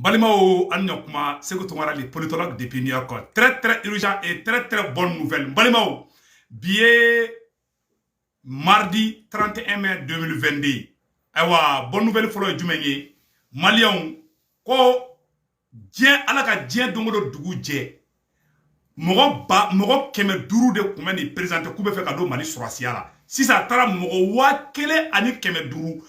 Balimao Anyokma, c'est que tu les politologues depuis New York. Très très urgent et très très bonne nouvelle. Balimao, billet mardi 31 mai 2022. Awa, bonne nouvelle follow Jumenye. Malion, ko dien alaka dien dongo dugu dje. Mogo keme duru de kuma ni présenté kube fe kado Mali surasiala. Si ça tara mogo wa kele ani keme duru.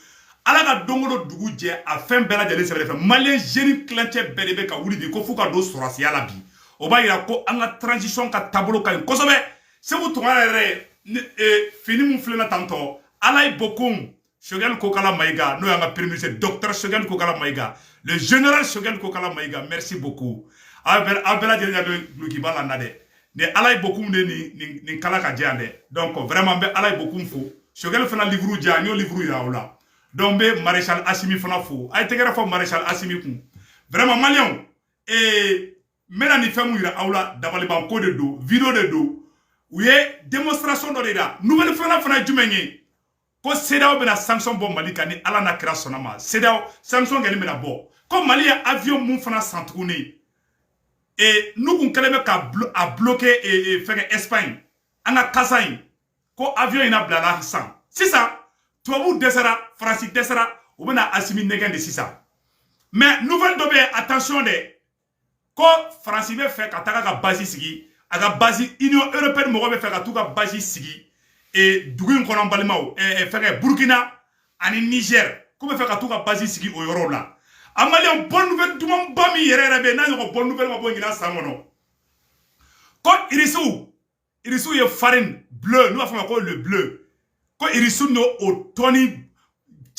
Alaga dongo dugu dje a fin bela de l'essai de Malien génie clanché berebe ka wuli bi ko fuka do surasiala bi. Oba ira ko anga transition ka tabolo ka kosobe. Se vous tournerez fini mon flena tanto. Alay bokum. Shogan Kokala Maïga, nous avons permis c'est docteur Shogan Kokala Maïga, le général Shogan Kokala Maïga, merci beaucoup. Abela Djenya de Lukibala Nade. Ne alay beaucoup ni kalaka djande. Donc vraiment be alay beaucoup fou. Shogan fana livre dja nyo livre yaola. Donc be maréchal Assimi fana fou. Ay tegera fo maréchal Assimi kou. Vraiment malion et menani famu ira aula dabali banko de do, vidéo de do. Ouye démonstration d'orida. Nouvelle fana jumenye. Ko CEDEAO bena sanction bon Mali kani ala na kira sonama. CEDEAO sanction gani bena bo. Ko Mali ya avion moun fana santourné. Et nous kun kelebe ka bloqué et fait Espagne. Anga kasaï. Ko avion ina blala hisan. C'est ça. Toi vous desera, France desera, ou bena Assimi negen de sisa. Mais nouvelle dobe attention de. Ko France be fait kataka ka basi sigi, aga basi Union européenne mo be fait ka basi sigi. Et Dougoun Konan Balimao, et Burkina, et Niger, comment faire tout à base ici au Euro là. Amalian, bonne nouvelle, tout le monde bami yere n'a une bonne nouvelle, ma bonne guina samono. Quand Irisou est farine bleu, nous avons encore le bleu. Quand Irisou no au Tony,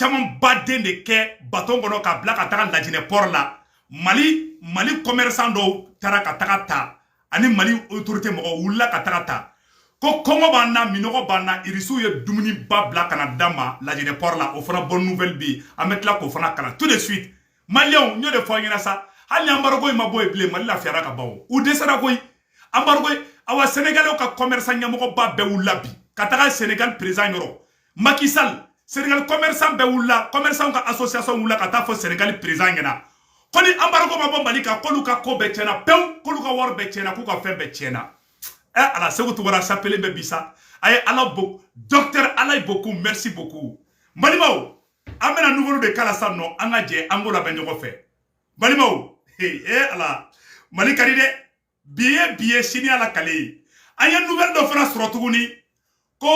chaman badé de ke, bâton kono ka black ataka la jine port là. Mali commerçant do taraka takata, ani Mali autorité mo oula katakata. Ko Congo bana minoko bana irisu ye dumuni ba bla kana dama la jene port là on fera bonne nouvelle bi a mettre là ko fana kana tout de suite malion nyo de fo ngina sa hali ambargo ma boy ble mali la fiara ka bawo ou desara koy ambargo awa sénégalais ka commerçant nyamoko ba be ulabi kataka sénégal président yoro Macky Sall sénégal commerçant be ula commerçant ka association ula kata fo sénégal président ngena koni ambargo ma bo mali ka koluka ko be chena pew koluka war be chena ku ka fe be chena. Alors, c'est vous qui s'appeler Bebisa. Aïe, Allah beaucoup. Docteur Allah beaucoup, merci beaucoup. Malimao, amène un nouveau de Kalasan, non, Angadje, Angola Benjoko fait. Malimao, Allah. Malikaride, billet, signé à la Calais. Aïe, une nouvelle de France Rotouni. Ko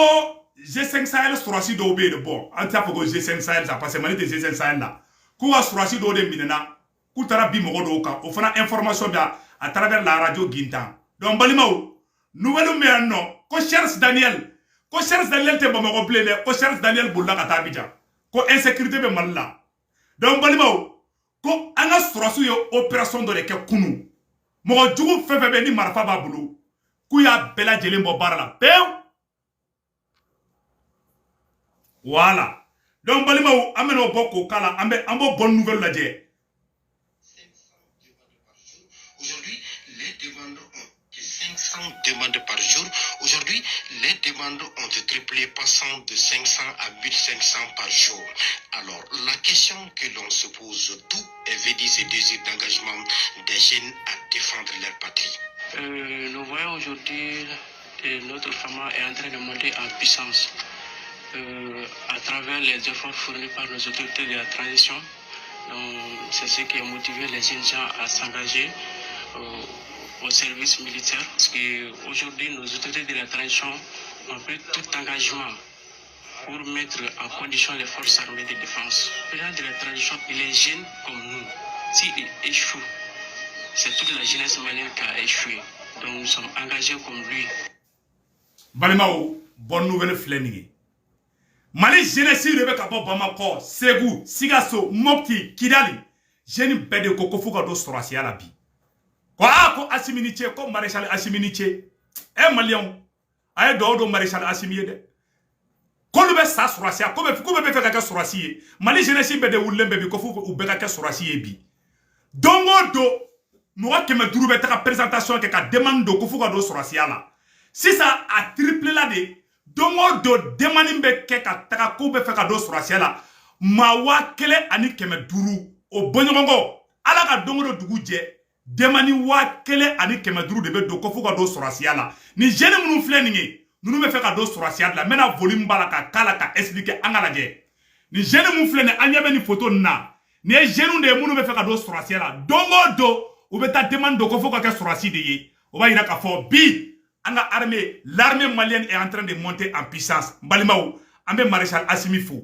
G5 Sahel Surasi d'Obé de bon. Antia pour G5 Sahel, ça passe Mali de G5 Sahel là. Koua Surasi d'Obé Minena. Koutara Bimogodoka. On fera information à travers la radio Gintan. Donc, Malimao. Nouvelle mais non, ko Charles Daniel te bamako plele, ko Charles Daniel bulla kata bija. Ko insécurité be malla. Donc balimao, ko anga surasu yo opération de ke kunu. Mo jugu fefe be ni marfa ba bulu. Ku ya bela jele mo barala. Pew. Voilà. Donc balimao ameno boko kala ambo bonne nouvelle la je. Aujourd'hui, les demandeurs ont 500 demandes par jour. Aujourd'hui, les demandes ont triplé, passant de 500 à 1500 par jour. Alors, la question que l'on se pose, d'où est venu ce désir d'engagement des jeunes à défendre leur patrie? Nous voyons aujourd'hui que notre femme est en train de monter en puissance à travers les efforts fournis par nos autorités de la transition. C'est ce qui a motivé les jeunes gens à s'engager au service militaire, parce qu'aujourd'hui nos autorités de la transition ont pris tout engagement pour mettre en condition les forces armées de défense. Le président de la transition, il est jeune comme nous. S'il échoue, c'est toute la jeunesse malienne qui a échoué. Donc nous sommes engagés comme lui. Balimao, bonne nouvelle flénée. Mali jeunesse Rebecca Bamako, Ségou, Sigasso, Mopti, Kidali. Jeune bede koko fuka do sorasi ala bi. Ko Assimi niche ko maréchal Assimi niche malion ay do maréchal Assimi de ko lu be sa surasia ko be fe ka surasi Mali jeunesse be de wulembe bi ko fu u be ka surasi bi dongo do mo wa keme duru be ta présentation ke ka demande do ko fu ka do surasi ala si ça a triplé là de dongo do demande be ke ka ta ko be fe ka do surasi ala ma wa kele ani keme duru o bonyogongo ala ka dongoro dugu jɛ demani wa kelen ani kɛmɛ duuru de bɛ don ko fo ka don sɔrɔsiya la ni jeune minnu filɛ nin ye ninnu bɛ fɛ ka don sɔrɔsiya la n bɛna volume b'a la ka k'a la ka expliquer an ka lajɛ ni jeune minnu filɛ nin an ɲɛ bɛ ni photo nin na ni ye jeune de ye minnu bɛ fɛ ka don sɔrɔsiya la don o don u bɛ taa demande don ko fo ka kɛ sɔrɔsi de ye o b'a yira k'a fɔ bi an ka armée l'armée malienne est en train de monter en puissance n balimaw an bɛ maréchal Assimi fo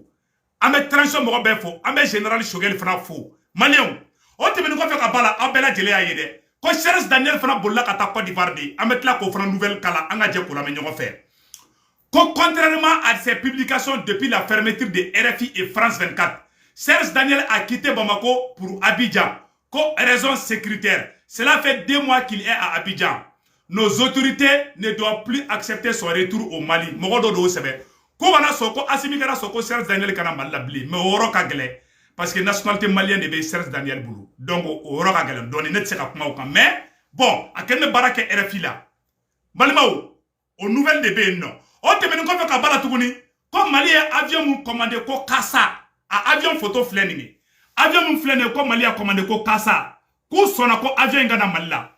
an bɛ transition mɔgɔ bɛɛ fo an bɛ général Choguel fana fo maliyɛnw o tɛmɛnen kɔfɛ ka b'a la aw bɛɛ lajɛlen y'a ye dɛ ko Charles Daniel fana bolila ka taa Côte d'Ivoire de an bɛ tila k'o fana nouvelle kala an ka jɛ k'o lamɛn ɲɔgɔn fɛ ko contrairement à ses publications depuis la fermeture de RFI et France 24 Charles Daniel a quitté Bamako pour Abidjan pour raison sécuritaire. Cela fait 2 mois qu'il est à Abidjan. Nos autorités ne doivent plus accepter son retour au Mali. Mogodo do sebe. Ko wana soko Assimi kara soko Charles Daniel kana malabli. Mais oro ka gele parce que nationalité malienne de be Charles Daniel Boulou. Donc oro ka gele. Donc net se ka kuma kan. Mais bon, akene barake RFI la. Balimao aux nouvelles de be non. O temene ko fe ka bala tuguni. Ko Mali avion mu commandé ko Kassa. A avion photo fleningi. Avion mu flene ko Mali a commandé ko Kassa. Ko sona ko avion ngana Mali.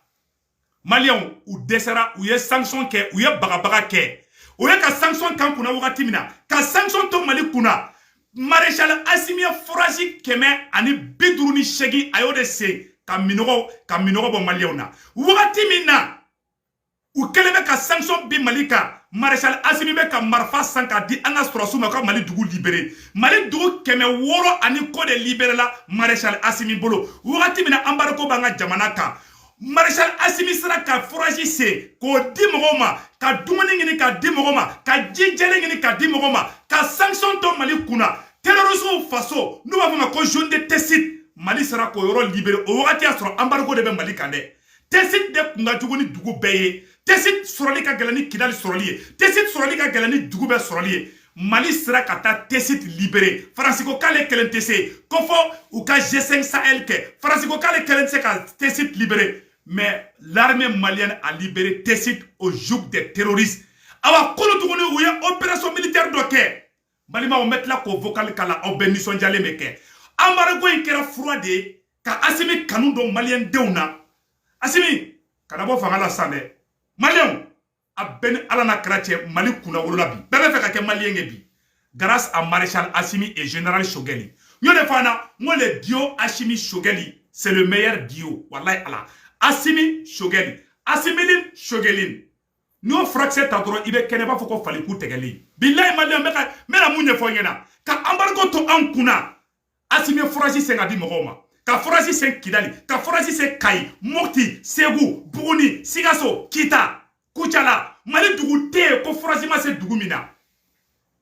Maliens ou desera ou ye sanction ke ou ye bagabaga ke ou ye ka sanction kan kuna wakati mina ka sanction to Mali kuna maréchal Assimi forage keme ani biduru ni shegi ayo de se ka minogo bo Maliens na wakati mina ou kelebe ka sanction bi Malika maréchal Assimi be ka marfa sanka di anga strasuma ka Mali dugu libéré Mali dugu keme woro ani ko de libéré la maréchal Assimi bolo wakati mina ambarako banga jamana ka Maréchal Assimi sera ka forage se ko di mɔgɔw ma ka dumuni ɲini ka di mɔgɔw ma ka ji jɛlen ɲini ka di mɔgɔw ma ka sanction to Mali kunna terroristes faso n'u b'a fɔ ma ko zone de Tessit Mali sera ko yɔrɔ libéré o wagati y'a sɔrɔ embargo de bɛ Mali kan dɛ Tessit de kun ka jugu ni dugu bɛɛ ye Tessit sɔrɔli ka gɛlɛn ni Kidali sɔrɔli ye Tessit sɔrɔli ka gɛlɛn ni dugu bɛɛ sɔrɔli ye Mali sera ka taa Tessit libéré Faransi ko k'ale kelen tɛ se ko fɔ u ka G5 Sahel kɛ Faransi ko k'ale kelen tɛ se ka Tessit libéré mais l'armée malienne a libéré Tessit au joug des terroristes. Awa kolo tuguni ou ye opération militaire doke. Balima on met la ko vocal kala au benison jale meke. Ambargo en kera froide ka Assimi kanu do malien deuna. Assimi kana bo fanga la sande. Malien a ben ala na kratie Mali kuna wolola bi. Bebe fe ka ke malien bi. Grâce à maréchal Assimi et général Choguel. Yone fana moi le dio Assimi Choguel c'est le meilleur dio. Wallahi ala. Assimi Choguel, Assimilin Choguelin. Nous fraxé ta droit, il va keneba foko faliku tegeli. Billahi malien mera munye foyena. Ka embargo to ankuna. Assimi forasi sengadi mogoma. Ka forasi sen Kidali, ka forasi sen Kai, Mokti, Segu, Buguni, Sigaso, Kita, Kuchala. Mali dugu te ko forasi ma se dugu mina.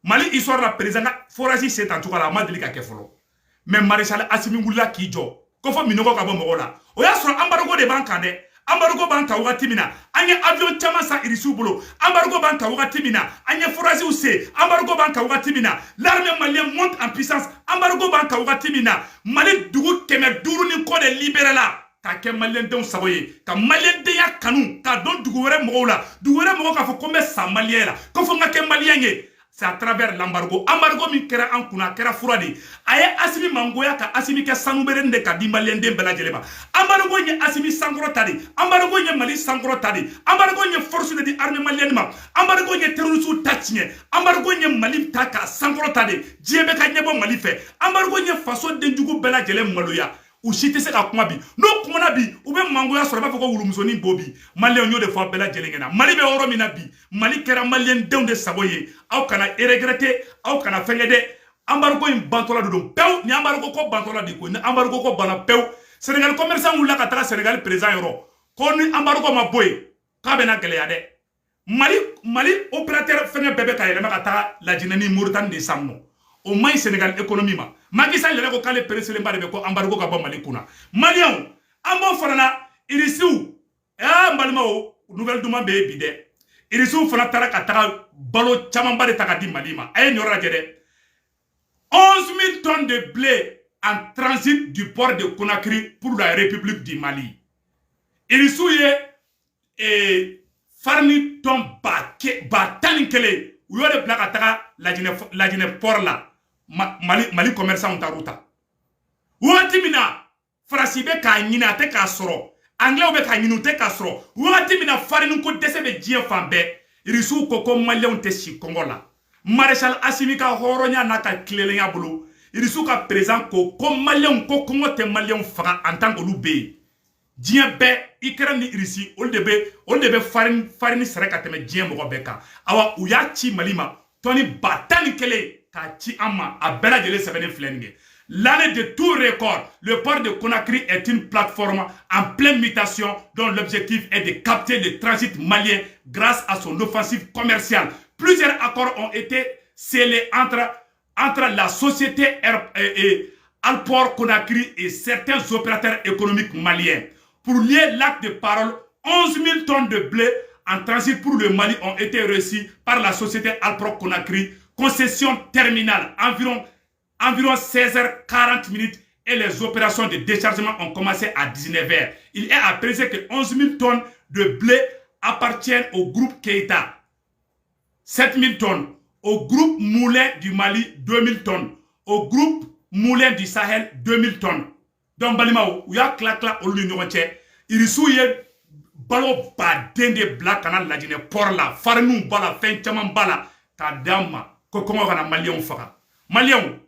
Mali histoire la président forasi c'est en tout cas la madeli ka kefolo. Mais maréchal Assimi wula ki jo. Ko fo minogo ka bo mogola. O ya sɔrɔ embargo de b'an kan dɛ embargo b'an kan wagati min na an ye avion caman san irisiw bolo embargo b'an kan wagati min na an ye forasiw se embargo b'an kan wagati min na l'armée malienne monte en puissance embargo b'an kan wagati min na Mali dugu 500 ni kɔ de libéré la ka kɛ maliyɛndenw sago ye ka maliyɛndenya kanu ka dɔn dugu wɛrɛ mɔgɔw la dugu wɛrɛ mɔgɔw k'a fɔ ko n bɛ sa maliyɛn la ko fo n ka kɛ maliyɛn ye c'est à travers l'embargo. Embargo min kera an kuna kera furadi. Aye Assimi mangoya ka Assimi ke sanubere de ka di maliende bela jeleba. Embargo nye Assimi sangro tadi. Embargo nye Mali sangro tadi. Embargo nye force de di armée malienne ma. Embargo nye terroristes tachinye. Embargo nye Mali taka sangro tadi. Diebe ka nyebo Mali fe. Embargo nye façon de njugu bela jele maloya. Ou si te se ka kuma bi no kuma na bi ou be mangoya sɔrɔ b'a fɔ ko wulumusoni bobi malien yo de fɔ bɛɛ lajɛlen ɲɛna Mali bɛ yɔrɔ min na bi Mali kɛra malien denw de sago ye aw kana regretter aw kana fɛngɛ dɛ embargo in bantɔla de don pew ni embargo ko bantɔla de ko ni embargo ko bana pew Sénégal commerçant wulila ka taga Sénégal président yɔrɔ ko ni embargo ma bɔ yen k'a bɛna gɛlɛya dɛ Mali opérateur fɛngɛ bɛɛ bɛ ka yɛlɛma ka taga Lajinɛ ni Mauritanie de san nɔ au moins Sénégal économie ma Macky Sall yɛrɛ ko k'ale pereselen ba de bɛ ko embargo ka bɔ Mali kunna Maliens an b'o fana na irisiw n balimaw nouvelle duman bɛ yen bi dɛ irisiw fana taara ka taga balo camanba de ta ka di Mali ma a ye nin yɔrɔ lajɛ dɛ 11 000 tonnes de blé en transit du port de Conakry pour la République du Mali irisiw ye farni tonne ba 11 u y'o de bila ka taga Lajinɛ port la Mali commerçant taruta wagati min na farasi be ka ɲini a tɛ k'a sɔrɔ anglais be ka ɲini u tɛ k'a sɔrɔ wagati min na farine ko dɛsɛ be diɲɛ fan bɛɛ irisiw ko maliyɛnw tɛ si kɔngɔ la maréchal Assimi ka hɔrɔnya n'a ka tilelenya bolo irisiw ka président ko maliyɛnw ko kɔngɔ tɛ maliyɛnw faga en tant qu'olu be yen diɲɛ bɛɛ Ukraine ni Russie olu de be farine sɛrɛ ka tɛmɛ diɲɛ mɔgɔ bɛɛ kan awa u y'a ci Mali ma tɔni 10,000 k'a ci an ma a bɛɛ lajɛlen sɛbɛnnen filɛ nin ye. L'année de tout record, le port de Conakry est une plateforme en pleine mutation dont l'objectif est de capter le transit malien grâce à son offensive commerciale. Plusieurs accords ont été scellés entre la société Alport Conakry et certains opérateurs économiques maliens. Pour lier l'acte de parole, 11 000 tonnes de blé en transit pour le Mali ont été reçues par la société Alport Conakry. Concession terminale, environ 16h40 et les opérations de déchargement ont commencé à 19h. Il est à préciser que 11 000 tonnes de blé appartiennent au groupe Keïta. 7 000 tonnes. Au groupe Moulin du Mali, 2 000 tonnes. Au groupe Moulin du Sahel, 2 000 tonnes. Donc, Balimao, il y a clac au lieu de il balo ba dende black canal la dine por la farnu bala fen chaman bala ta dama ko kongo kana malien faga malien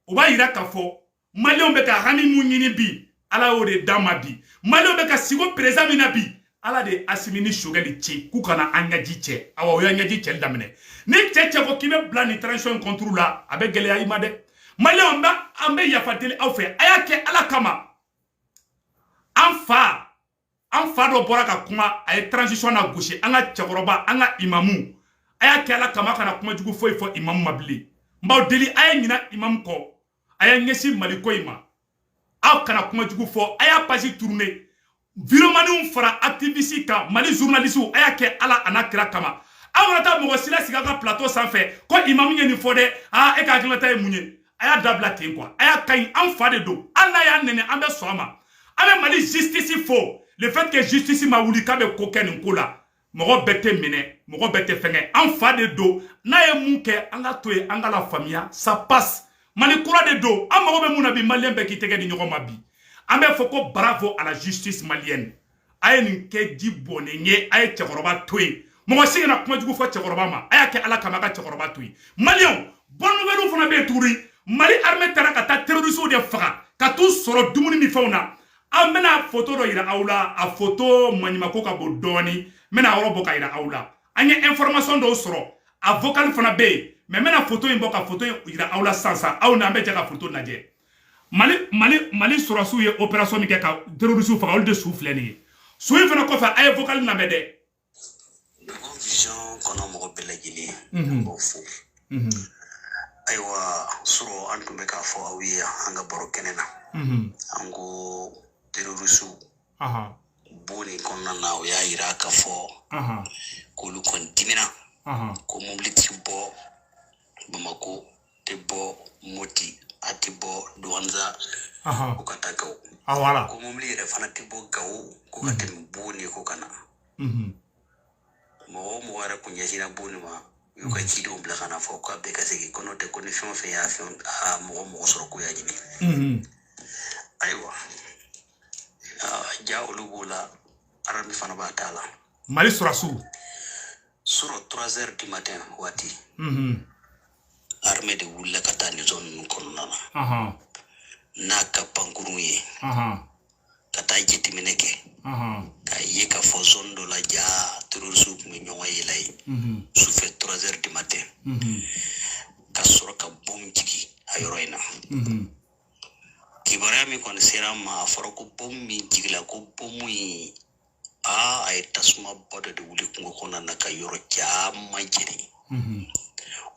o ba ira ka fo malien be ka hani mu nyini bi ala o de dama bi malien be ka sigo président mina bi ala de asimini shogali chi ku kana anyaji che awa o anyaji che damene ni cheche ko kibe bla ni transition contre la abe gele ay made malien ba ambe ya fateli au fe ayake ala kama an fa dɔ bɔra ka kuma a ye transition na gosi an ka cɛkɔrɔba an ka imamu a y'a kɛ ala kama kana kuma jugu foyi fɔ imamu ma bilen n b'aw deli a ye ɲina imamu kɔ a y'a ɲɛsin mali ko in ma aw kana kuma jugu fɔ a y'a page tourner viromaniw fara activiste kan mali journaliste a y'a kɛ ala a n'a kira kama aw kana taa mɔgɔ si la sigi a ka plateau sanfɛ ko imamu ye nin fɔ dɛ e ka hakilinata ye mun ye a y'a dabila ten quoi a y'a kaɲi an fa de don an n'a y'a nɛnɛ an bɛ sɔn a ma an bɛ mali justice fo. Le fait que justice ma wuli ka be ko kɛ nin ko la mɔgɔ bɛɛ tɛ minɛ mɔgɔ bɛɛ tɛ fɛngɛ an fa de don n'a ye mun kɛ an ka to yen an ka la faamuya ça passe mali kura de don an mago bɛ mun na bi malien bɛɛ k'i tɛgɛ di ɲɔgɔn ma bi an bɛ fɔ ko bravo à la justice malienne a ye nin kɛ ji bɔnnen ye a ye cɛkɔrɔba to yen mɔgɔ si kana kuma jugu fɔ cɛkɔrɔba ma a y'a kɛ ala kama a ka cɛkɔrɔba to yen malien bonne nouvelle fana bɛ yen tuguni mali armée taara ka taa terroristes de faga ka t'u sɔrɔ dumuni ni fɛnw na an bɛna photo dɔ yira aw la a photo maɲumako ka bon dɔɔni n bɛna yɔrɔ bɔ ka yira aw la an ye information dɔw sɔrɔ a vocal fana bɛ yen mais n bɛna photo in bɔ ka photo in yira aw la sisan aw n'an bɛ jɛ ka photo lajɛ mali sɔrɔsiw ye opération min kɛ ka terroristes faga olu de su filɛ nin ye su in fana kɔfɛ a ye vocal lamɛn dɛ. vision kɔnɔ mɔgɔ bɛɛ lajɛlen b'o fo ayiwa sɔrɔ an tun bɛ k'a fɔ aw ye an ka baro kɛnɛ na an ko terrorisiw bon nin kɔnɔna na o y'a yira k'a fɔ k'olu kɔni dimina ko mobili ti bɔ Bamako tɛ bɔ Moti a tɛ bɔ Douentza ko ka taa Gawo ko mobili yɛrɛ fana tɛ bɔ Gawo ko ka tɛmɛ bon ni ko ka na mɔgɔ o mɔgɔ yɛrɛ kun ɲɛsinna bon nin ma u y'u ka cidenw bila ka na fɔ k'a bɛɛ ka segin ko n'o tɛ ko ni fɛn o fɛn y'a fɛn mɔgɔ sɔrɔ ko y'a ɲini ayiwa ja olu b'o la arami fana b'a t'a la mali sɔrɔsiw sɔrɔ 3h du matin waati armée de wulila ka taa nin zone ninnu kɔnɔna na n'a ka pankurun ye ka taa jateminɛ kɛ k'a ye k'a fɔ zone dɔ la ja terrorisiw tun bɛ ɲɔgɔn yela ye sufɛ 3h du matin ka sɔrɔ ka bom jigi a yɔrɔ in na kibaruya min kɔni sera ma a fɔra ko bom min jigila ko bom in a ye tasuma ba dɔ de wuli kungo kɔnɔna na ka yɔrɔ caman jeni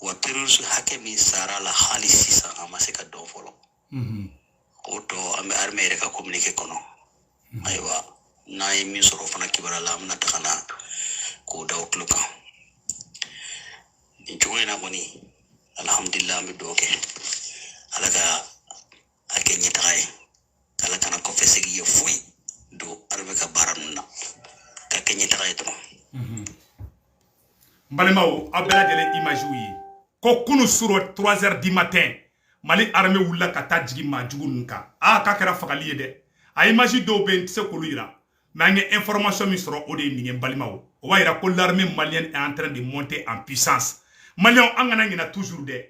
wa terroriste hakɛ min sara la hali sisan a ma se ka dɔn fɔlɔ o tɔ an bɛ armée yɛrɛ ka communiqué kɔnɔ ayiwa n'a ye min sɔrɔ fana kibaruya la an bɛna taga na k'o da o tulo kan nin cogo in na kɔni alhamdulillah an bɛ dugawu kɛ ala ka a kɛ ɲɛtaga ye ala kana kɔfɛ segi ye foyi don armée ka baara ninnu na ka kɛ ɲɛtaga ye dɔrɔn. n balimaw aw bɛɛ lajɛlen image ye ko kunu suro 3h du matin mali armée wulila ka taa jigin maajugu ninnu kan k'a kɛra fagali ye dɛ a image do ben tse ko lira mais ngé information mi soro o de ni balimawo o wa ira ko l'armée malienne est en train de monter en puissance malien angana ngina toujours de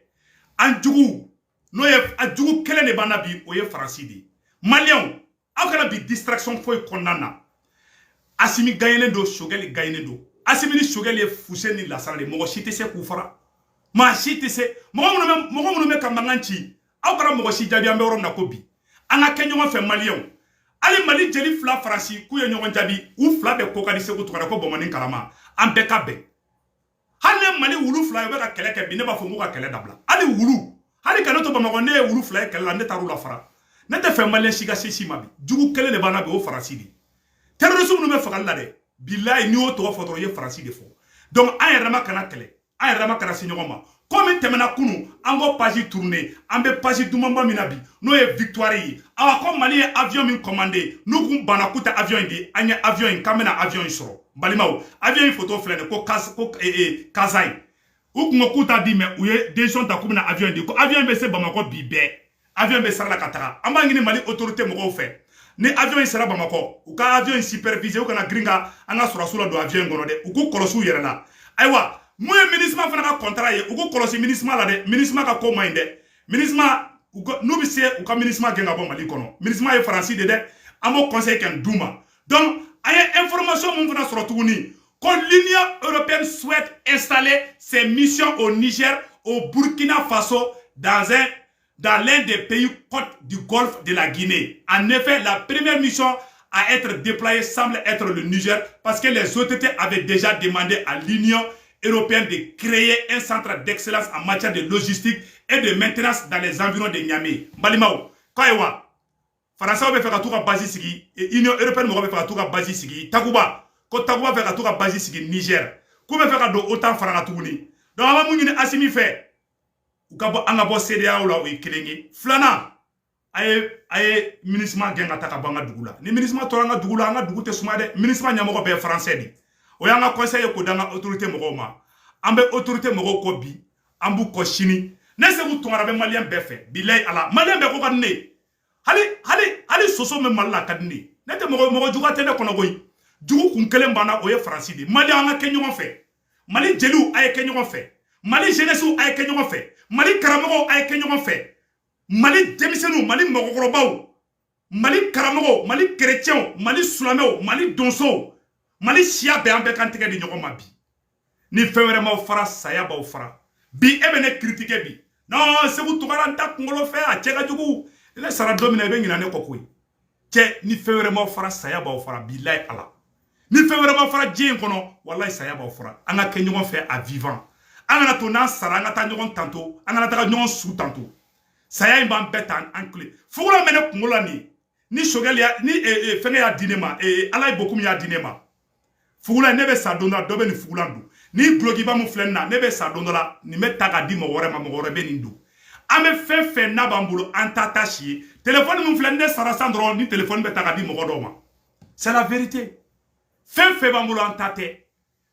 anjugu no ye ajugu kele ne bana bi o ye français di malien akana bi distraction foy konana asimi gayene do shogeli gayene do asimi ni shogeli fuseni la sala de mo shite se ku fara ma shite se mo mo me kamanganchi akara mo shi jabi ambe rom na ko bi anga kenyo ma fe malien ali mali jeli fla farasi ku ye nyogon jabi u fla be ko kadi se ko to ko bomani kalama ambe kabe halle mali wulu fla be ka kele ke bi ne ba fo mo ka kele dabla ali wulu hali kanoto bamako ne wulu fla kele la ne taru la fara ne te fe malien shiga sisi mabi jugu kele ne bana be o farasi di terrorisme no me fakal la de billahi ni o to fotoro ye farasi de fo donc an yerama kana kele an yerama kana signoma comme temena kunu ango page tourner ambe page dumamba minabi no ye victoire yi awa ko mali ye avion min commandé no kun bana kuta avion di anya avion kamena avion soro balimaw avion photo flene ko kazai u kun kuta di me u ye décision ta kumena avion di ko avion be se bamako bibe avion be sarala katara amba ngini mali autorité mo ko fait ni avion sera bamako u ka avion supervisé u kana gringa anga sura do avion gono de u ko kolosu yerela aywa moye ministre fana ka contrat ye uko kolosi ministre la de ministre ka ko mainde ministre no bi se u ka ministre genga bo mali kono ministre ye français de amo conseil kan duma donc ay information mun fana soro tuguni ko l'Union européenne souhaite installer ses missions au Niger, au Burkina Faso dans l'un des pays côtes du golfe de la Guinée. En effet, la première mission à être déployée semble être le Niger parce que les autorités avaient déjà demandé à l'Union européenne de créer un centre d'excellence en matière de logistique et de maintenance dans les environs de Niamey. Balimao, Kaiwa, Français va faire tout à base sigi, et Union européenne va faire tout à base sigi, Takuba, ko Takuba va faire tout à base sigi Niger. Comment faire autant faire tout ni? Donc avant mouni asimi fait, ou kabo angabo CDA ou la ou kilengi, flana, aye ministre genga takabanga dugula. Ni ministre toranga dugula, anga dugute sumade, ministre nyamoko be français di. Oyanga conseil ko danga autorité moko ma ambe autorité moko ko bi ambu ko chini nese mu tongara be malien be fe bilay ala malien be ko kanne hali soso me malla kadni nete moko juga tene kono goy jugu kun kelen bana oye français di mali anga kenyo fe mali jelu ay kenyo fe mali jeunesse ay kenyo fe mali karamo ay kenyo fe mali demisenu mali mokorobaw mali karamo mali chrétien mali sulameo mali donso mali siya be ambe kan tege di ñogo mabi ni fewere ma fara saya ba fara bi ebene critiquer bi non se bu tugara nta ngolo fe a chega jugu ile sara domine be ngina ne kokoy che ni fewere ma fara saya ba fara billahi ala ni fewere ma fara jeen kono wallahi saya ba fara anga ke ñogo fe a vivant anga na to na sara anga ta ñogo tanto anga na ta ñogo su tanto saya imba betan ankle fugula mene kungola ni shogel ya ni fenge ya dinema ala bokum ya dinema fugula nebe sa donda dobe ni fugula ndu ni blogi ba mu flenna nebe sa donda ni meta ka di mo wore ma mo wore be ni ndu ame fe na bambulo antatachi téléphone mu flenne sara sandro ni téléphone beta ka di mo godoma c'est la vérité fe bambulo antate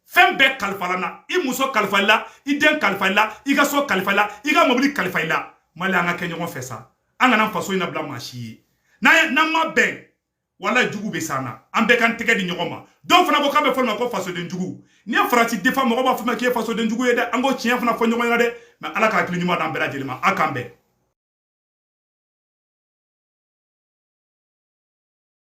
fe be kalfalana I muso kalfala I den kalfala I ga so kalfala I ga mobili kalfala mala nga kenyo fe sa anga na faso ina bla machi na ma ben wala jugu be sana ambe kan tege di nyogoma do fana ko kabe fona ko faso de jugu ni farati defa mo ba fuma ki faso de jugu yede ango chien fana fo nyogoma de mais ala ka kili nyuma dan bela jelima akambe